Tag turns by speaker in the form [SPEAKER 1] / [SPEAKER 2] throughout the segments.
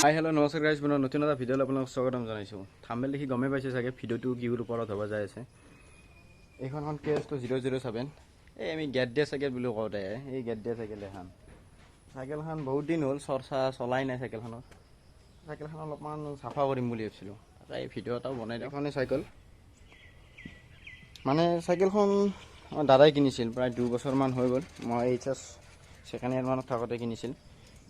[SPEAKER 1] Hi hello' নমস্কাৰ guys, পুনৰ নতুন এটা ভিডিঅ'লৈ আপোনাক স্বাগতম জনাইছোঁ। থাম্বনেল দেখি গমেই পাইছে চাগে ভিডিঅ'টো কিহৰ ওপৰত হ'ব যাই আছে। এইখন কেছটো 007, এই আমি গেট দিয়া চাইকেল বুলি কওঁতে এই গেট দিয়া চাইকেল এখন। চাইকেলখন বহুত দিন হ'ল চৰ্চা চলাই নাই চাইকেলখন অলপমান চাফা কৰিম বুলি ভাবিছিলোঁ, তাকে এই ভিডিঅ' এটাও বনাই দিওঁ। এইখনে চাইকেল, মানে চাইকেলখন দাদাই কিনিছিল, প্ৰায় 2 বছৰমান হৈ গ'ল। মই HS ছেকেণ্ড ইয়াৰ মানত থাকোঁতে কিনিছিল,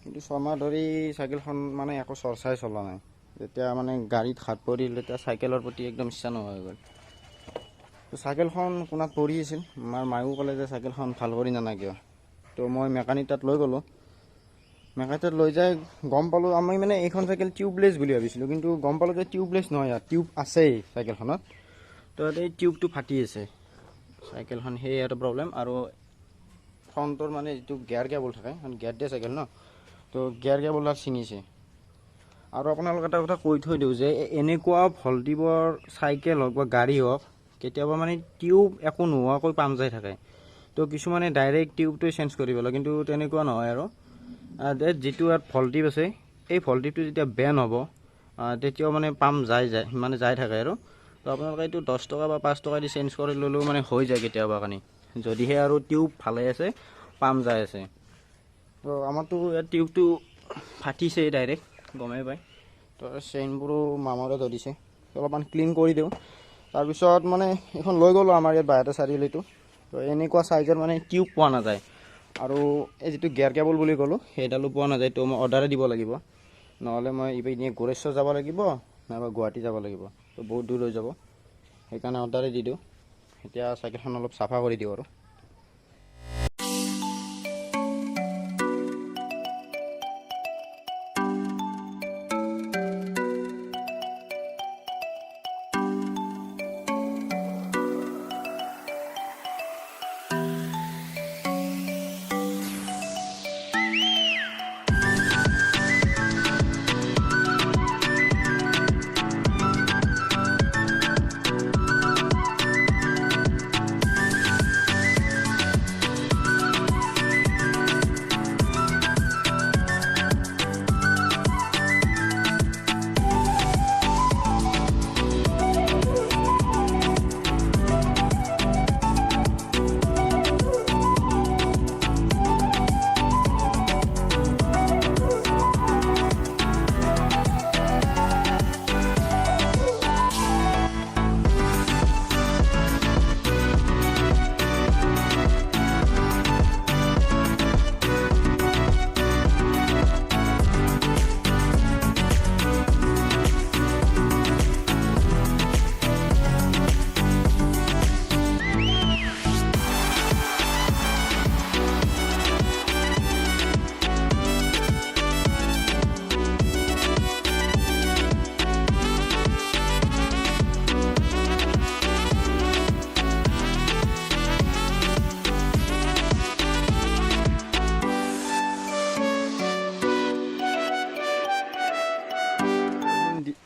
[SPEAKER 1] কিন্তু 6 মাহ ধৰি চাইকেলখন মানে একো চৰ্চাই চলা নাই। যেতিয়া মানে গাড়ীত হাত পৰিল তেতিয়া চাইকেলৰ প্ৰতি একদম ইচ্ছা নোহোৱা হৈ গ'ল। তো চাইকেলখন কোনাত পৰি আছিল, আমাৰ মায়েও ক'লে যে চাইকেলখন ভাল কৰি নানা কিয়। তো মই মেকানিক তাত লৈ গ'লোঁ, মেকানিক তাত লৈ যাই গম পালোঁ আমি মানে এইখন চাইকেল টিউবলেছ বুলি ভাবিছিলোঁ, কিন্তু গম পালোঁ যে টিউবলেছ নহয়, ইয়াত টিউব আছেই চাইকেলখনত। তো এই টিউবটো ফাটি আছে চাইকেলখন, সেই এটা প্ৰব্লেম। আৰু ফ্ৰণ্টৰ মানে যিটো গিয়াৰ কেবল থাকে, গিয়াৰ দিয়া চাইকেল ন, তো গিয়াৰ কেবলডাল ছিঙিছে। আৰু আপোনালোক এটা কথা কৈ থৈ দিওঁ যে এনেকুৱা ভল্টিবৰ চাইকেল হওক বা গাড়ী হওক, কেতিয়াবা মানে টিউব একো নোহোৱাকৈ পাম যাই থাকে। তো কিছুমানে ডাইৰেক্ট টিউবটো চেঞ্জ কৰিব লাগে, কিন্তু তেনেকুৱা নহয়। আৰু যিটো ইয়াত ভল্টিভ আছে, এই ভল্টিভটো যেতিয়া বেন হ'ব তেতিয়াও মানে পাম্প যাই থাকে। আৰু তো আপোনালোকে এইটো 10 টকা বা 5 টকা দি চেঞ্জ কৰি ল'লেও মানে হৈ যায় কেতিয়াবা কাৰণে, যদিহে আৰু টিউব ভালে আছে, পাম্প যাই আছে। তো আমাৰতো ইয়াত টিউবটো ফাটিছে ডাইৰেক্ট, গমেই পায়। তো চেইনবোৰো মামৰে ধৰিছে, অলপমান ক্লিন কৰি দিওঁ। তাৰপিছত মানে এইখন লৈ গ'লোঁ আমাৰ ইয়াত বাইহাটা চাৰিআলিটো। তো এনেকুৱা চাইজৰ মানে টিউব পোৱা নাযায়, আৰু এই যিটো গিয়াৰ কেবল বুলি ক'লোঁ সেইডালো পোৱা নাযায়। তো মই অৰ্ডাৰে দিব লাগিব, নহ'লে মই এনেই গোৰেশ্বৰ যাব লাগিব নাইবা গুৱাহাটী যাব লাগিব, তো বহুত দূৰ হৈ যাব। সেইকাৰণে অৰ্ডাৰে দি দিওঁ। এতিয়া চাইকেলখন অলপ চাফা কৰি দিওঁ আৰু।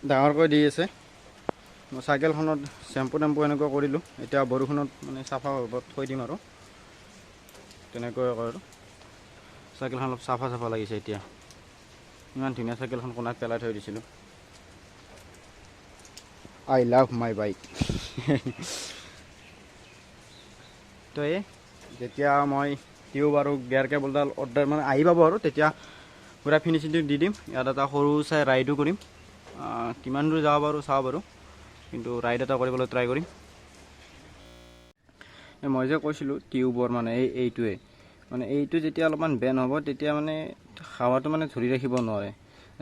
[SPEAKER 1] ডাঙৰকৈ দি আছে। মই চাইকেলখনত চেম্পু টেম্পু এনেকুৱা কৰিলোঁ, এতিয়া বৰষুণত মানে চাফা হ'ব থৈ দিম আৰু তেনেকৈ কৰোঁ। চাইকেলখন অলপ চাফা লাগিছে এতিয়া। ইমান ধুনীয়া চাইকেলখন কোনাত পেলাই থৈ দিছিলোঁ। I love my bike. তো যেতিয়া মই টিউব আৰু গিয়াৰ কেবলডাল অৰ্ডাৰ মানে আহি পাব আৰু তেতিয়া পূৰা ফিনিচিংটো দি দিম। ইয়াত এটা সৰু চাই ৰাইডো কৰিম, কিমান দূৰ যাব পাৰোঁ চাওঁ বাৰু, কিন্তু ৰাইড এটা কৰিবলৈ ট্ৰাই কৰিম। মই যে কৈছিলোঁ টিউবৰ মানে এইটোৱে মানে এইটো যেতিয়া অলপমান বেন হ'ব তেতিয়া মানে হাৱাটো মানে ধৰি ৰাখিব নোৱাৰে,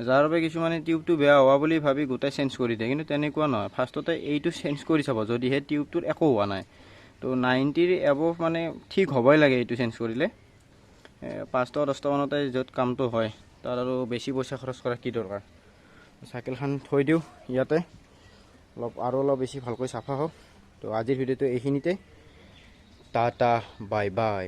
[SPEAKER 1] যাৰ বাবে কিছুমানে টিউবটো বেয়া হোৱা বুলি ভাবি গোটাই চেঞ্জ কৰি দিয়ে, কিন্তু তেনেকুৱা নহয়। ফাৰ্ষ্টতে এইটো চেঞ্জ কৰি চাব, যদিহে টিউবটোৰ একো হোৱা নাই। তো 90 এবভ মানে ঠিক হ'বই লাগে এইটো চেঞ্জ কৰিলে। 5 টকা 10 টকা মানতে য'ত কামটো হয়, তাত আৰু বেছি পইচা খৰচ কৰা কি দৰকাৰ। চাইকেলখন থৈ দিওঁ ইয়াতে, অলপ বেছি ভালকৈ চাফা হওক। তো আজিৰ ভিডিঅ'টো এইখিনিতে। Tata bye bye.